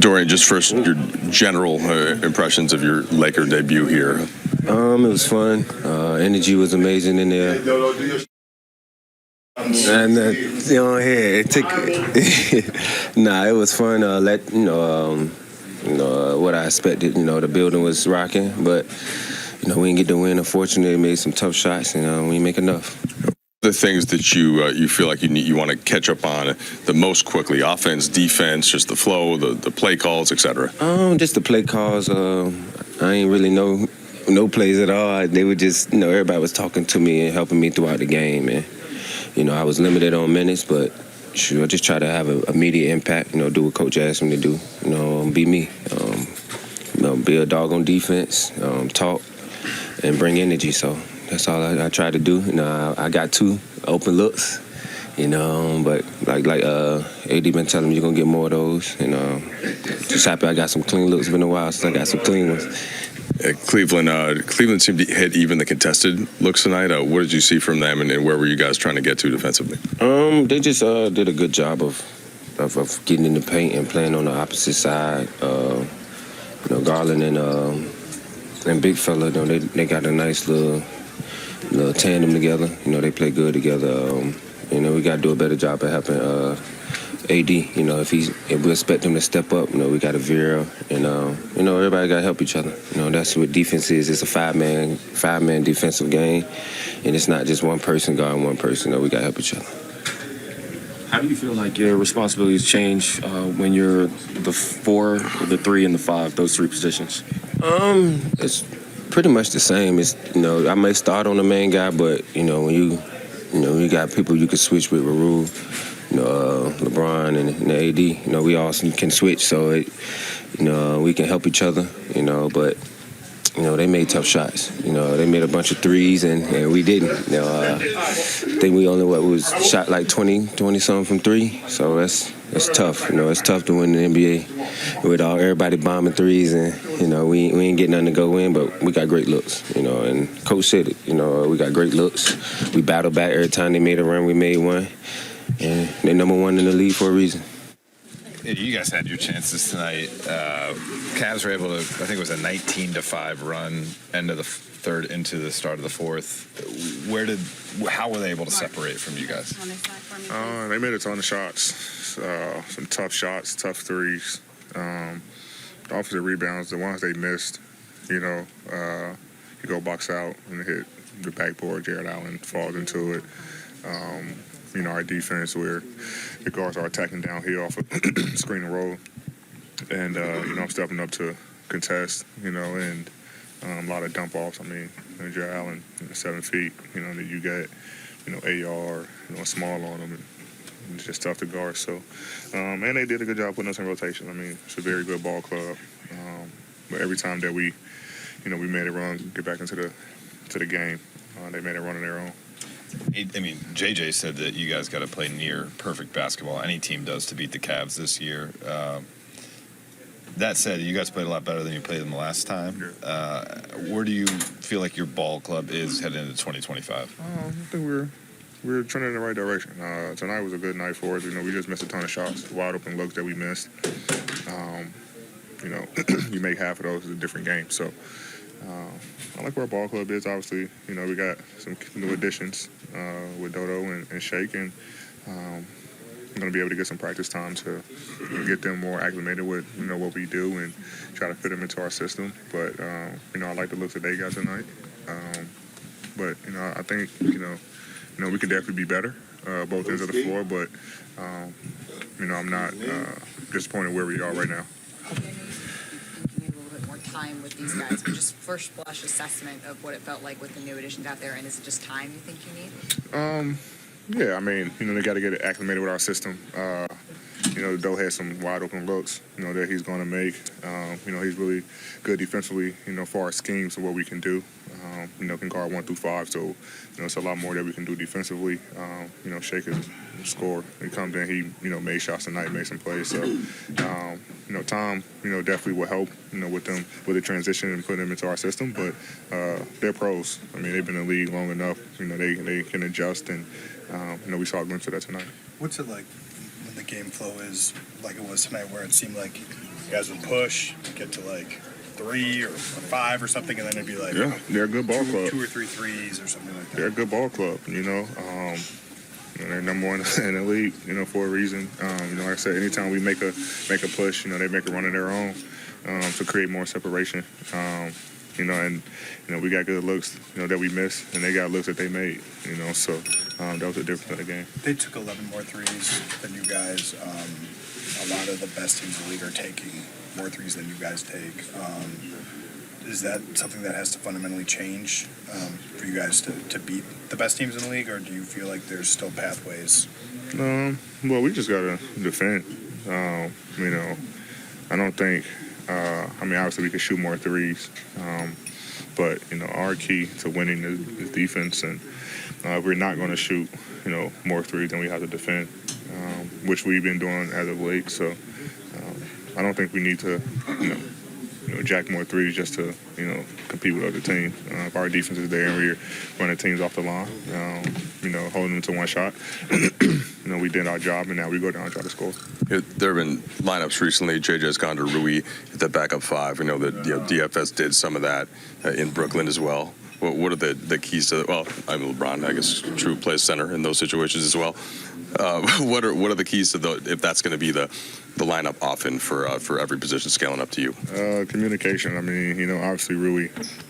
Dorian, just first, your general impressions of your Laker debut here. It was fun. Energy was amazing in there. And it took. Nah, it was fun. What I expected. The building was rocking, but we didn't get the win. Unfortunately, made some tough shots, and we didn't make enough. The things that you feel like you want to catch up on the most quickly: offense, defense, just the flow, the play calls, etc. Just the play calls. I ain't really no plays at all. They were just everybody was talking to me and helping me throughout the game, and I was limited on minutes, but I just try to have an immediate impact. Do what Coach asked me to do. Be me. Be a dog on defense. Talk and bring energy. So. That's all I tried to do. I got 2 open looks, but like AD been telling me you're going to get more of those. Just happy I got some clean looks. It's been a while since I got some clean ones. Cleveland seemed to hit even the contested looks tonight. What did you see from them, and where were you guys trying to get to defensively? They just did a good job of getting in the paint and playing on the opposite side. Garland and Big Fella, they got a nice little tandem together. They play good together. We got to do a better job at helping AD. If we expect him to step up, we got to veer. And everybody got to help each other. That's what defense is. It's a five-man defensive game, and it's not just one person guarding one person. We got to help each other. How do you feel like your responsibilities change when you're the 4, the 3, and the 5? Those 3 positions. It's pretty much the same. It's I may start on the main guy, but when you got people you can switch with, Rule, LeBron and AD. We all can switch, so we can help each other. But they made tough shots. They made a bunch of threes and we didn't. I think we only shot like 20 something from 3. So that's tough. It's tough to win the NBA with everybody bombing threes, and we ain't getting nothing to go in, but we got great looks. And Coach said it. We got great looks. We battled back every time they made a run. We made one, and they're number 1 in the league for a reason. You guys had your chances tonight. Cavs were able to, I think it was a 19-5 run, end of the third into the start of the fourth. How were they able to separate from you guys? They made a ton of shots, some tough shots, tough threes. The offensive rebounds, the ones they missed, you go box out and hit the backboard. Jared Allen falls into it. Our defense where the guards are attacking downhill off of screen and roll. And, I'm stepping up to contest, and a lot of dump offs. Jared Allen, 7 feet, that you get, AR, small on them. And it's just tough to guard. So, and they did a good job putting us in rotation. It's a very good ball club. But every time that we made a run, get back into the game, they made a run on their own. JJ said that you guys got to play near perfect basketball. Any team does to beat the Cavs this year. That said, you guys played a lot better than you played them the last time. Where do you feel like your ball club is heading into 2025? I think we're trending in the right direction. Tonight was a good night for us. We just missed a ton of shots, wide open looks that we missed. You make half of those, it's a different game. So I like where our ball club is. Obviously, we got some new additions with Dodo and Shake, and I'm going to be able to get some practice time to get them more acclimated with what we do and try to fit them into our system. But I like the looks that they got tonight. But I think we can definitely be better both ends of the floor. But I'm not disappointed where we are right now. Time with these guys, but just first blush assessment of what it felt like with the new additions out there, and is it just time you think you need? Yeah, they got to get acclimated with our system. Doe has some wide open looks, that he's going to make. He's really good defensively, for our schemes of what we can do. Can guard 1 through 5, so it's a lot more that we can do defensively. Shake can score. He comes in, he made shots tonight, made some plays. So, Tom, definitely will help, with them with the transition and putting them into our system. But they're pros. They've been in the league long enough. They can adjust, and we saw a glimpse of that tonight. What's it like when the game flow is like it was tonight, where it seemed like You guys would push, get to like 3 or 5 or something, and then it'd be like Yeah, they're a good ball club. 2 or 3 threes or something like that. They're a good ball club, you know. They're number one in the league, you know, for a reason. Like I said, anytime we make a push, they make a run of their own to create more separation. And we got good looks, that we missed, and they got looks that they made, So that was the difference in the game. They took 11 more threes than you guys. A lot of the best teams in the league are taking more threes than you guys take. Is that something that has to fundamentally change for you guys to beat the best teams in the league, or do you feel like there's still pathways? Well, we just got to defend. I don't think, obviously we could shoot more threes, but, our key to winning is defense, and if we're not going to shoot, more threes, then we have to defend, which we've been doing as of late, so I don't think we need to, jack more threes just to, compete with other teams. If our defense is there and we're running teams off the line, holding them to one shot, we did our job, and now we go down and try to score. There have been lineups recently. JJ's gone to Rui at the backup 5. We know that DFS did some of that in Brooklyn as well. What are the keys to? Well, I'm LeBron. I guess True plays center in those situations as well. What are the keys to if that's going to be the lineup often for every position scaling up to you? Communication. Obviously Rui,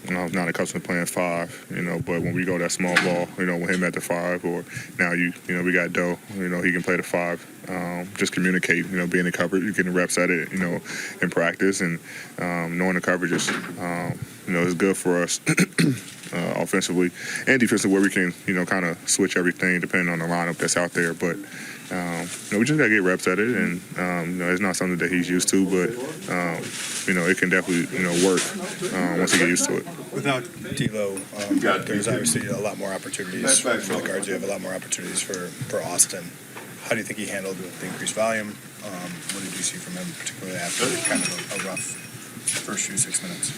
I'm not accustomed to playing 5, but when we go that small ball, with him at the 5, or now we got Doe, he can play the 5. Just communicate, being in coverage, you getting reps at it, in practice, and knowing the coverage is, is good for us. Offensively and defensively, where we can, kind of switch everything depending on the lineup that's out there. But, we just got to get reps at it, and, it's not something that he's used to, but, it can definitely, work once he gets used to it. Without D'Lo, there's obviously a lot more opportunities for the guards. You have a lot more opportunities for Austin. How do you think he handled the increased volume? What did you see from him, particularly after kind of a rough first few 6 minutes?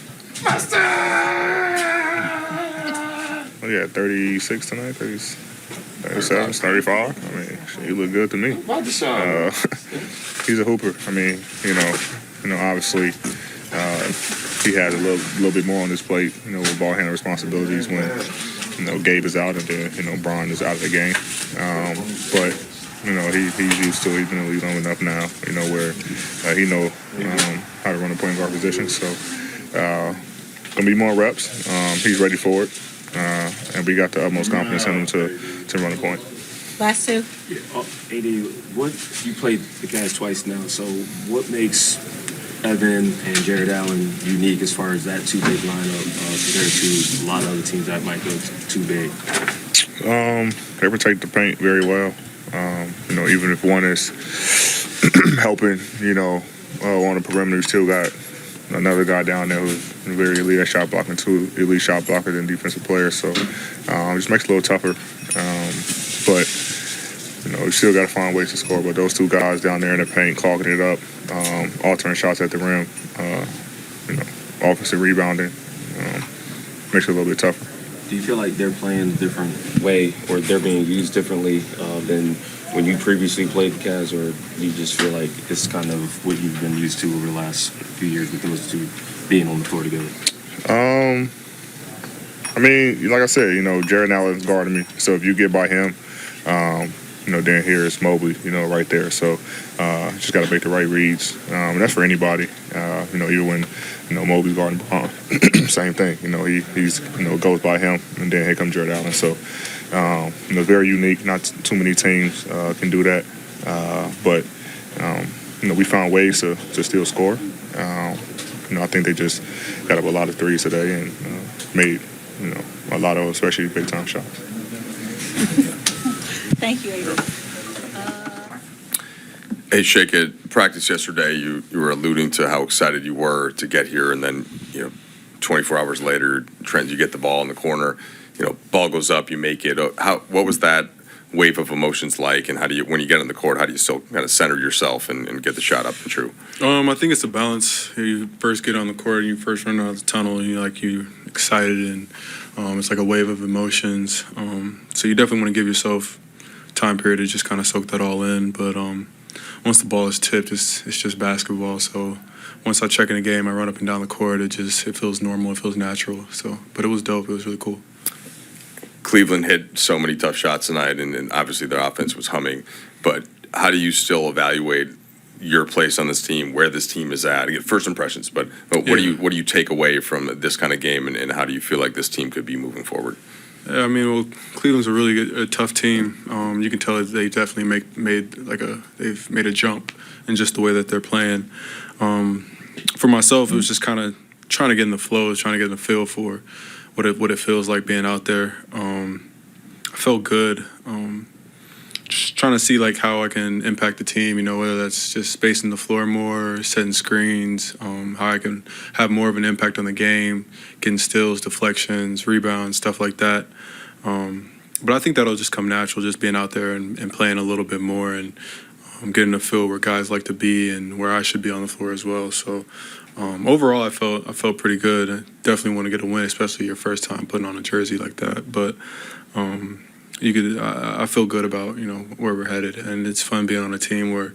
Well, yeah, 36 tonight, 37, 35. He looked good to me. He's a hooper. Obviously, he had a little bit more on his plate, with ball handling responsibilities when, Gabe is out and then, Bron is out of the game. But he's used to it. He's been in the league long enough now, where he know how to run a point guard position. So, gonna be more reps. He's ready for it, and we got the utmost confidence in him to run a point. Last two. AD, you played the guys twice now, so what makes Evan and Jared Allen unique as far as that 2-big lineup compared to a lot of other teams that might go too big? They protect the paint very well. Even if one is helping, on the perimeter, you still got another guy down there who's very elite at shot blocking, 2 elite shot blockers and defensive players. So it just makes it a little tougher. But you still got to find ways to score. But those 2 guys down there in the paint, clogging it up, altering shots at the rim, offensive rebounding, makes it a little bit tougher. Do you feel like they're playing a different way, or they're being used differently than when you previously played the Cavs, or do you just feel like it's kind of what you've been used to over the last few years with those 2 being on the floor together? Like I said, Jared Allen's guarding me, so if you get by him, then here's Mobley, right there. So just got to make the right reads, and that's for anybody. Even when Mobley's guarding behind, same thing. He's goes by him, and then here comes Jared Allen. So very unique. Not too many teams can do that, but we found ways to still score. I think they just got up a lot of threes today and made a lot of, especially big time shots. Thank you, Ava. Hey, Shake It. Practice yesterday, you were alluding to how excited you were to get here, and then 24 hours later, Trent, you get the ball in the corner. Ball goes up, you make it. What was that wave of emotions like, and how do you, when you get on the court, how do you still kind of center yourself and get the shot up and true? I think it's a balance. You first get on the court, and you first run out of the tunnel, and you're excited, and it's like a wave of emotions. So you definitely want to give yourself time period to just kind of soak that all in. But once the ball is tipped, it's just basketball. So once I check in the game, I run up and down the court. It feels normal. It feels natural. So, but it was dope. It was really cool. Cleveland hit so many tough shots tonight, and obviously their offense was humming. But how do you still evaluate your place on this team, where this team is at? First impressions, but what do you take away from this kind of game, and how do you feel like this team could be moving forward? Yeah, I mean, well, Cleveland's a really good, tough team. You can tell that they definitely they've made a jump in just the way that they're playing. For myself, it was just kind of trying to get in the flow, trying to get in the feel for what it feels like being out there. I felt good. Just trying to see like how I can impact the team, whether that's just spacing the floor more, setting screens, how I can have more of an impact on the game, getting steals, deflections, rebounds, stuff like that. But I think that'll just come natural, just being out there and playing a little bit more and getting a feel where guys like to be and where I should be on the floor as well. So overall, I felt pretty good. I definitely want to get a win, especially your first time putting on a jersey like that. But I feel good about where we're headed, and it's fun being on a team where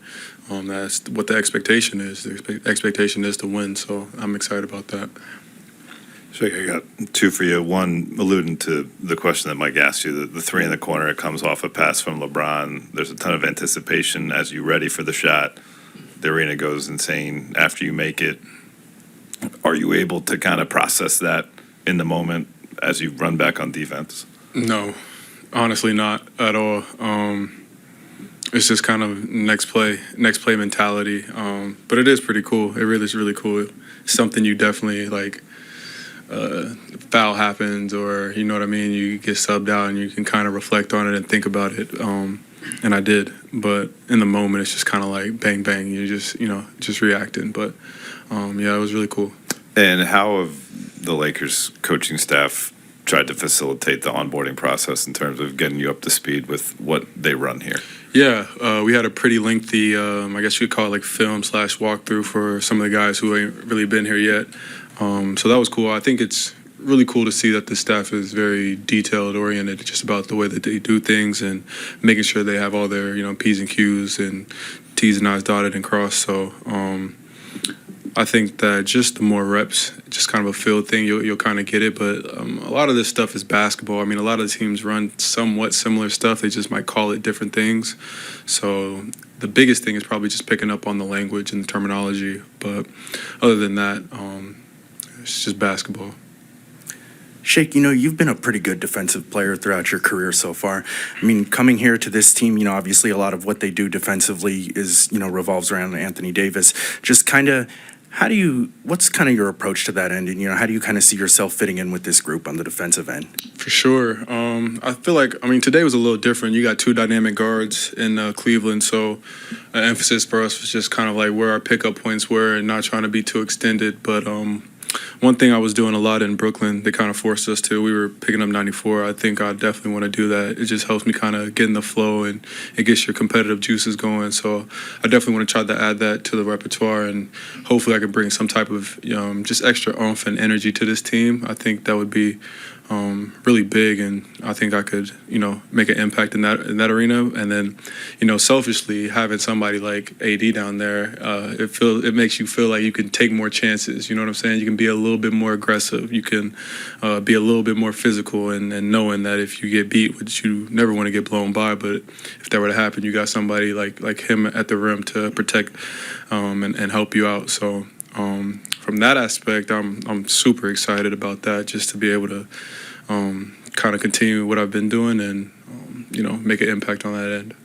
that's what the expectation is. The expectation is to win, so I'm excited about that. Shake, I got two for you. One, alluding to the question that Mike asked you, the three in the corner, it comes off a pass from LeBron. There's a ton of anticipation as you ready for the shot. The arena goes insane after you make it. Are you able to kind of process that in the moment as you run back on defense? No, honestly not at all. It's just kind of next play mentality. But it is pretty cool. It really is really cool. It's something you definitely like. Foul happens, or you know what I mean, you get subbed out and you can kind of reflect on it and think about it, and I did, but in the moment it's just kind of like bang bang, you just reacting, but yeah, it was really cool. And how have the Lakers coaching staff tried to facilitate the onboarding process in terms of getting you up to speed with what they run here? Yeah, we had a pretty lengthy, I guess you could call it like film / walkthrough for some of the guys who ain't really been here yet. So that was cool. I think it's really cool to see that the staff is very detailed oriented, just about the way that they do things and making sure they have all their P's and Q's and T's and I's dotted and crossed. So I think that just the more reps, just kind of a field thing, you'll kind of get it. But a lot of this stuff is basketball. I mean, a lot of the teams run somewhat similar stuff. They just might call it different things. So the biggest thing is probably just picking up on the language and the terminology. But other than that, it's just basketball. Shake, you've been a pretty good defensive player throughout your career so far. I mean, coming here to this team, obviously a lot of what they do defensively is, revolves around Anthony Davis. Just kind of, what's kind of your approach to that end? And, how do you kind of see yourself fitting in with this group on the defensive end? For sure. I feel like, today was a little different. You got two dynamic guards in Cleveland, so an emphasis for us was just kind of like where our pickup points were and not trying to be too extended. But one thing I was doing a lot in Brooklyn, they kind of forced us to. We were picking up 94. I think I definitely want to do that. It just helps me kind of get in the flow and it gets your competitive juices going. So I definitely want to try to add that to the repertoire, and hopefully I can bring some type of just extra oomph and energy to this team. I think that would be really big, and I think I could, make an impact in that arena. And then, selfishly, having somebody like AD down there, it makes you feel like you can take more chances. You know what I'm saying? You can be a little bit more aggressive. You can be a little bit more physical, and knowing that if you get beat, which you never want to get blown by, but if that were to happen, you got somebody like him at the rim to protect and help you out. So from that aspect, I'm super excited about that, just to be able to kind of continue what I've been doing and make an impact on that end.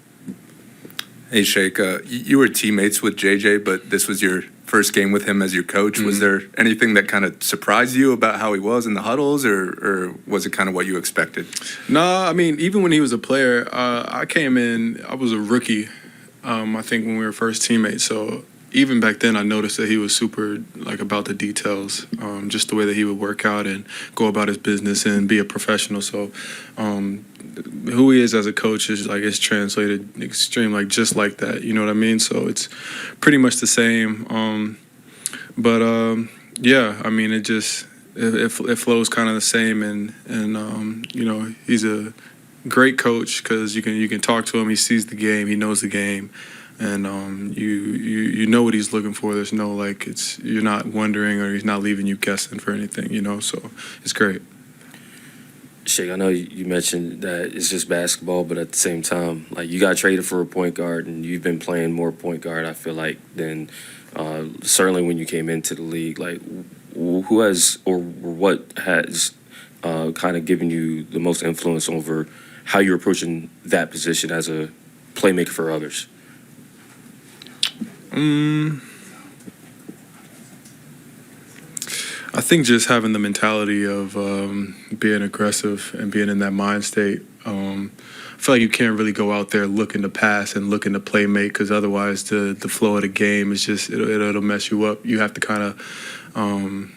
Hey, Shake, you were teammates with JJ, but this was your first game with him as your coach. Mm-hmm. Was there anything that kind of surprised you about how he was in the huddles, or was it kind of what you expected? No, even when he was a player, I came in, I was a rookie, I think, when we were first teammates. So even back then, I noticed that he was super about the details, just the way that he would work out and go about his business and be a professional. So who he is as a coach is it's translated extreme, just like that. You know what I mean? So it's pretty much the same. Yeah, it flows kind of the same, and he's a great coach because you can talk to him. He sees the game. He knows the game. and you know what he's looking for. There's no like you're not wondering or he's not leaving you guessing for anything, you know. So it's great. Shake, I know you mentioned that it's just basketball, but at the same time, like you got traded for a point guard, and you've been playing more point guard, I feel like, than certainly when you came into the league. Like, who has or what has kind of given you the most influence over how you're approaching that position as a playmaker for others? I think just having the mentality of being aggressive and being in that mind state. I feel like you can't really go out there looking to pass and looking to play make, because otherwise the flow of the game is just it'll mess you up. You have to kind of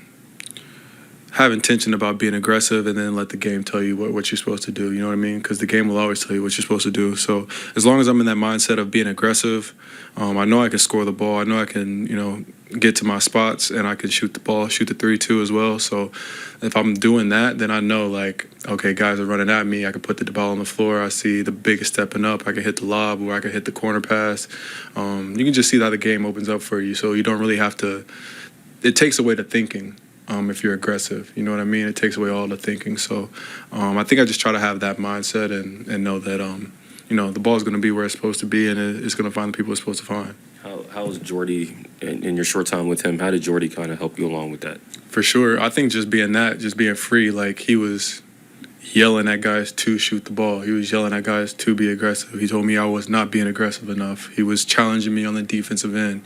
have intention about being aggressive and then let the game tell you what you're supposed to do. You know what I mean? Because the game will always tell you what you're supposed to do. So as long as I'm in that mindset of being aggressive, I know I can score the ball. I know I can, get to my spots, and I can shoot the ball, shoot the 3 too as well. So if I'm doing that, then I know, like, okay, guys are running at me. I can put the ball on the floor. I see the biggest stepping up. I can hit the lob, or I can hit the corner pass. You can just see how the game opens up for you. So you don't really have to. It takes away the thinking. If you're aggressive, you know what I mean? It takes away all the thinking. So I think I just try to have that mindset and know that, the ball is going to be where it's supposed to be, and it's going to find the people it's supposed to find. How was Jordy in your short time with him? How did Jordy kind of help you along with that? For sure. I think just being free, like he was yelling at guys to shoot the ball. He was yelling at guys to be aggressive. He told me I was not being aggressive enough. He was challenging me on the defensive end,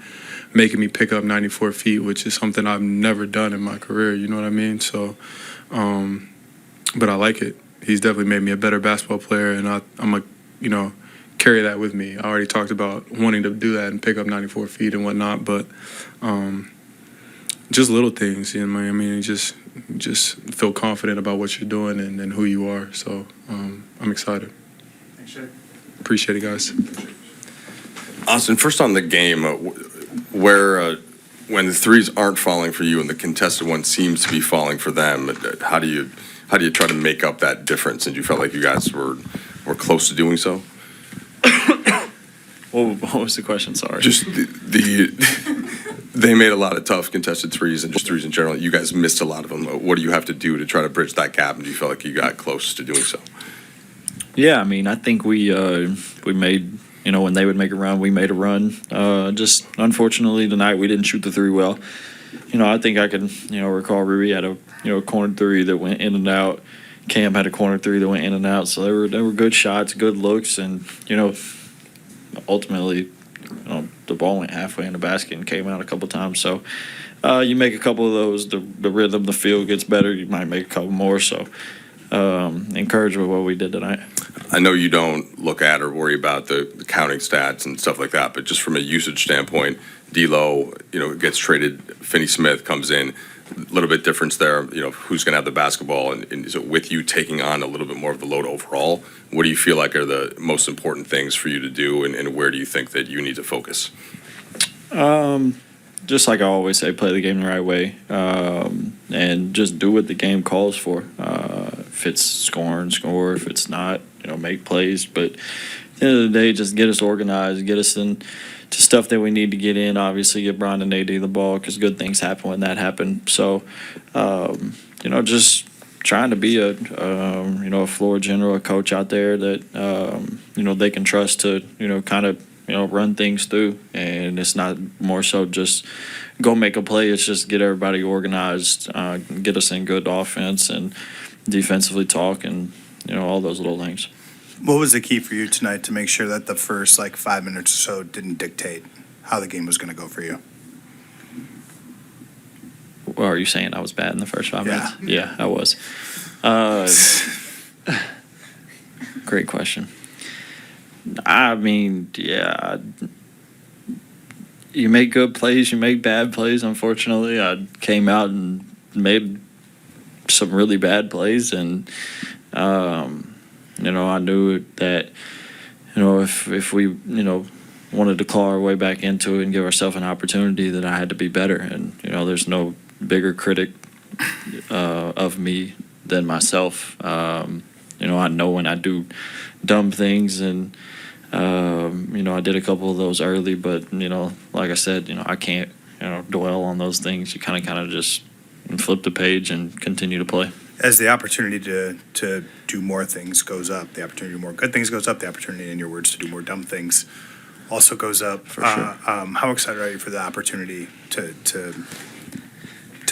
making me pick up 94 feet, which is something I've never done in my career, you know what I mean? So, but I like it. He's definitely made me a better basketball player, and I'm carry that with me. I already talked about wanting to do that and pick up 94 feet and whatnot, but just little things, you know what I mean? Just feel confident about what you're doing and who you are. So I'm excited. Thanks, Shaq. Appreciate it, guys. Austin, first on the game, where when the threes aren't falling for you and the contested one seems to be falling for them, how do you try to make up that difference? And you felt like you guys were close to doing so? What was the question? Sorry. Just they made a lot of tough contested threes and just threes in general. You guys missed a lot of them. What do you have to do to try to bridge that gap? And do you feel like you got close to doing so? Yeah, I mean, I think we made, when they would make a run, we made a run. Just unfortunately tonight we didn't shoot the three well. I think I can, recall Ruby had a corner three that went in and out. Cam had a corner three that went in and out. So they were good shots, good looks, and ultimately, the ball went halfway in the basket and came out a couple times. So you make a couple of those, the rhythm, the feel gets better. You might make a couple more. So encouraged with what we did tonight. I know you don't look at or worry about the counting stats and stuff like that, but just from a usage standpoint, D'Lo, gets traded. Finney-Smith comes in. A little bit difference there, who's going to have the basketball, and is it with you taking on a little bit more of the load overall? What do you feel like are the most important things for you to do, and where do you think that you need to focus? Just like I always say, play the game the right way, and just do what the game calls for. If it's score, if it's not, make plays. But at the end of the day, just get us organized, get us in to stuff that we need to get in. Obviously, get Brian and AD the ball, because good things happen when that happens. So, just trying to be a floor general, a coach out there that they can trust to kind of run things through. And it's not more so just go make a play. It's just get everybody organized, get us in good offense and defensively talk, and all those little things. What was the key for you tonight to make sure that the first 5 minutes or so didn't dictate how the game was going to go for you? Well, are you saying I was bad in the first 5 minutes? Yeah, I was. Great question. I mean, yeah, you make good plays, you make bad plays. Unfortunately, I came out and made some really bad plays, and I knew that if we wanted to claw our way back into it and give ourselves an opportunity, that I had to be better. And there's no bigger critic of me than myself. I know when I do dumb things, and I did a couple of those early, but like I said, I can't dwell on those things. You kind of just flip the page and continue to play. As the opportunity to do more things goes up, the opportunity to do more good things goes up, the opportunity, in your words, to do more dumb things also goes up. For sure. How excited are you for the opportunity to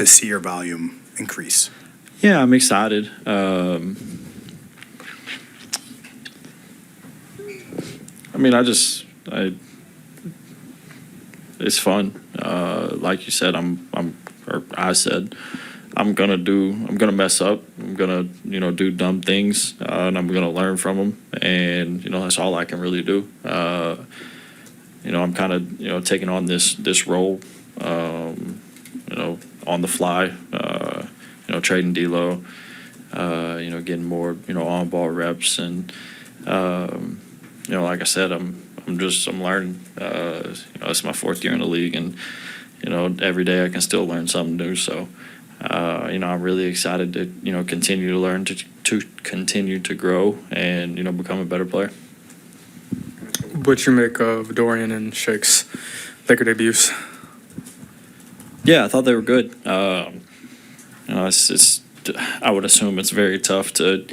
see your volume increase? Yeah, I'm excited. It's fun. Like you said, I said, I'm gonna mess up. I'm gonna, do dumb things, and I'm gonna learn from them. And that's all I can really do. I'm kind of, taking on this role, on the fly. Trading D-Lo, getting more, on ball reps, and like I said, I'm learning. It's my 4th year in the league, and every day I can still learn something new. So, I'm really excited to continue to learn, to continue to grow, and become a better player. What you make of Dorian and Shake's Laker debuts? Yeah, I thought they were good. I would assume it's very tough to,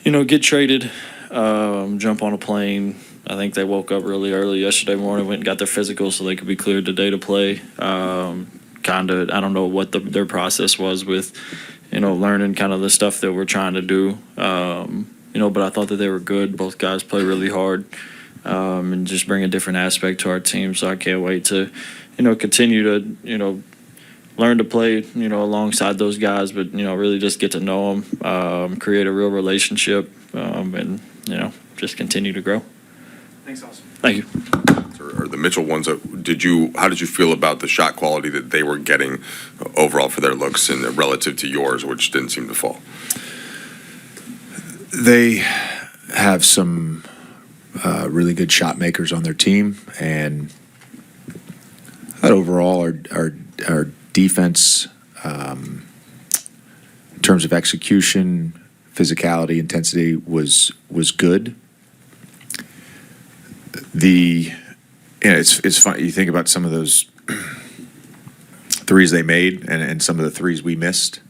get traded, jump on a plane. I think they woke up really early yesterday morning, went and got their physical so they could be cleared today to play. I don't know what their process was with, learning kind of the stuff that we're trying to do. But I thought that they were good. Both guys play really hard, and just bring a different aspect to our team. So I can't wait to, continue to, learn to play, alongside those guys, but, really just get to know them, create a real relationship, and, just continue to grow. Thanks, Austin. Thank you. Or the Mitchell ones, how did you feel about the shot quality that they were getting overall for their looks and relative to yours, which didn't seem to fall? They have some really good shot makers on their team, and overall our defense, in terms of execution, physicality, intensity was good. It's fun. You think about some of those threes they made and some of the threes we missed.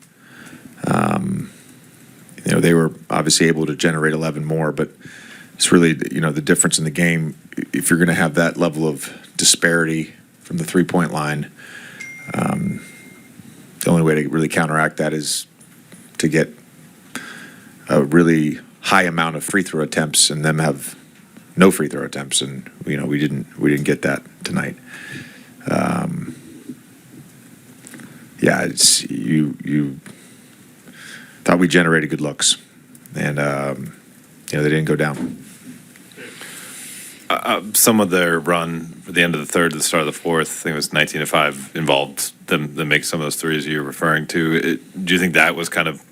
They were obviously able to generate 11 more, but it's really, the difference in the game. If you're going to have that level of disparity from the 3-point line, the only way to really counteract that is to get a really high amount of free throw attempts and them have no free throw attempts, and we didn't get that tonight. It's you thought we generated good looks, and they didn't go down. Some of their run at the end of the third to the start of the fourth, I think it was 19-5, involved them make some of those threes you're referring to. Do you think that was kind of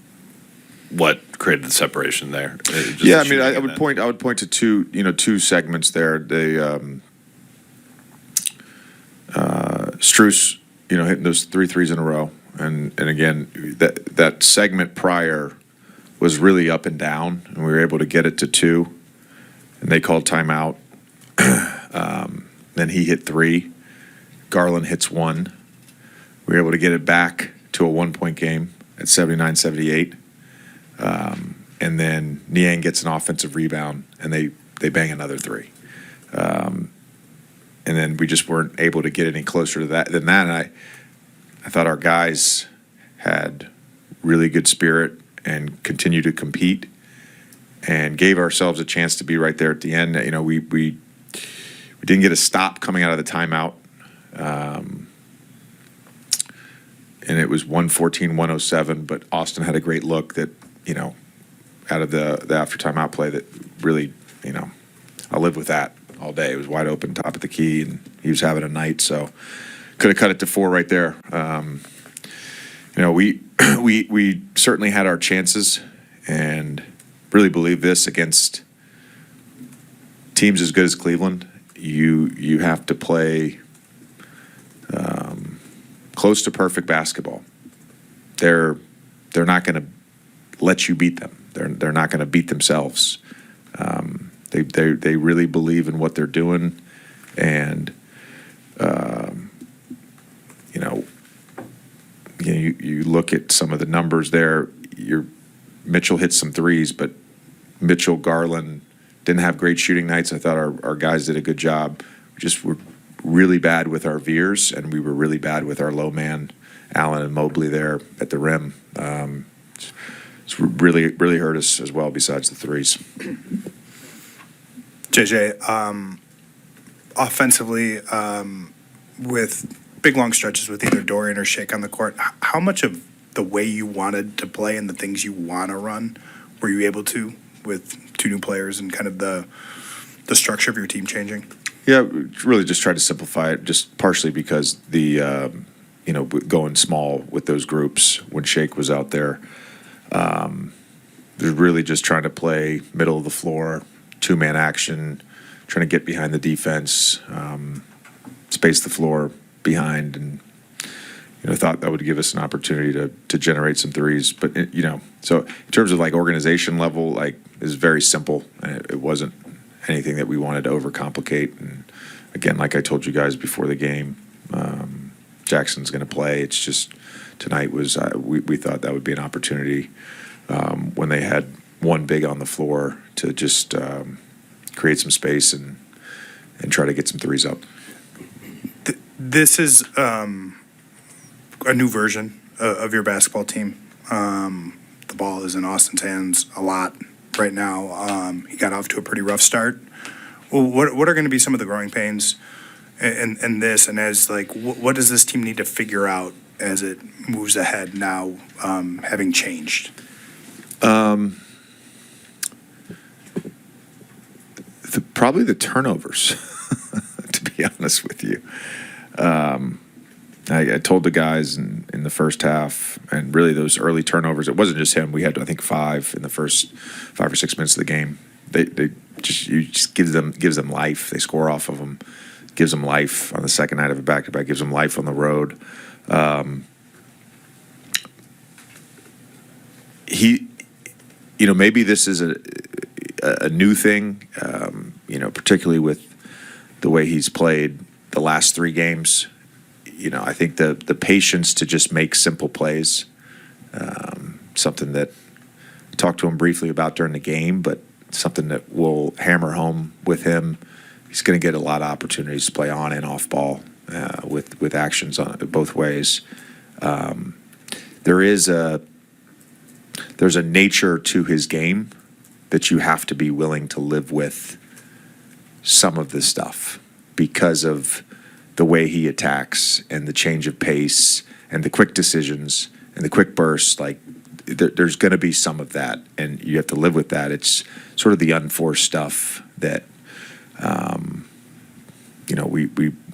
what created the separation there? Yeah, I mean, I would point to two segments there. They Strus, hitting those 3 threes in a row, and again that segment prior was really up and down, and we were able to get it to 2, and they called timeout. Then he hit 3. Garland hits 1. We were able to get it back to a 1-point game at 79-78. And then Niang gets an offensive rebound, and they bang another 3. And then we just weren't able to get any closer to that than that. And I thought our guys had really good spirit and continued to compete and gave ourselves a chance to be right there at the end. We didn't get a stop coming out of the timeout. And it was 114-107, but Austin had a great look that, out of the after timeout play that really, I'll live with that all day. It was wide open, top of the key, and he was having a night, so could have cut it to 4 right there. We certainly had our chances, and really believe this against teams as good as Cleveland. You have to play close to perfect basketball. They're not going to let you beat them. They're not going to beat themselves. They really believe in what they're doing, and you look at some of the numbers there. Mitchell hit some threes, but Mitchell, Garland didn't have great shooting nights. I thought our guys did a good job. We're really bad with our veers, and we were really bad with our low man, Allen and Mobley there at the rim. It's really hurt us as well, besides the threes. JJ, offensively, with big long stretches with either Dorian or Shake on the court, how much of the way you wanted to play and the things you want to run were you able to with two new players and kind of the structure of your team changing? Yeah, really just tried to simplify it, just partially because the going small with those groups when Shake was out there. They're really just trying to play middle of the floor, two-man action, trying to get behind the defense, space the floor behind, and thought that would give us an opportunity to generate some threes. But so in terms of like organization level, like it's very simple. It wasn't anything that we wanted to overcomplicate. And again, like I told you guys before the game, Jackson's going to play. It's just tonight was we thought that would be an opportunity when they had one big on the floor to just create some space and try to get some threes up. This is a new version of your basketball team. The ball is in Austin's hands a lot right now. He got off to a pretty rough start. Well, what are going to be some of the growing pains in this? And as what does this team need to figure out as it moves ahead now, having changed? Probably the turnovers, to be honest with you. I told the guys in the first half, and really those early turnovers, it wasn't just him. We had, I think, 5 in the first 5 or 6 minutes of the game. You just gives them life. They score off of them, gives them life on the second night of a back-to-back, gives them life on the road. Maybe this is a new thing, particularly with the way he's played the last 3 games. I think the patience to just make simple plays, something that I talked to him briefly about during the game, but something that will hammer home with him. He's going to get a lot of opportunities to play on and off ball with actions on both ways. There's a nature to his game that you have to be willing to live with some of this stuff because of the way he attacks and the change of pace and the quick decisions and the quick bursts. Like there's going to be some of that, and you have to live with that. It's sort of the unforced stuff that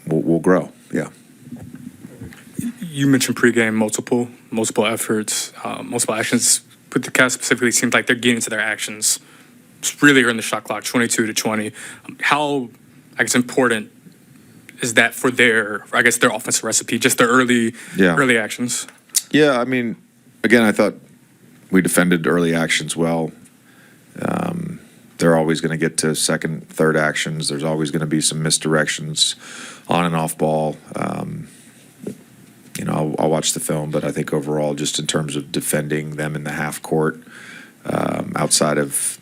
we'll grow. Yeah. You mentioned pregame, multiple efforts, multiple actions. But the Cavs specifically seems like they're getting into their actions really early in the shot clock, 22-20. How, important is that for their offensive recipe, just their early actions? Yeah, again, I thought we defended early actions well. They're always going to get to second, third actions. There's always going to be some misdirections on and off ball. I'll watch the film, but I think overall, just in terms of defending them in the half court, outside of,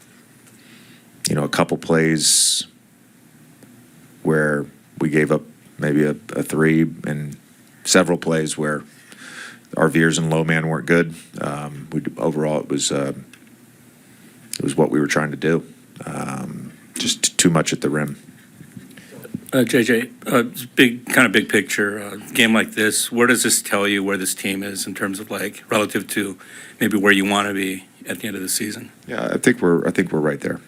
a couple plays where we gave up maybe a 3 and several plays where our veers and low man weren't good. Overall, it was what we were trying to do. Just too much at the rim. JJ, big picture, game like this, where does this tell you where this team is in terms of relative to maybe where you want to be at the end of the season? Yeah, I think we're right there.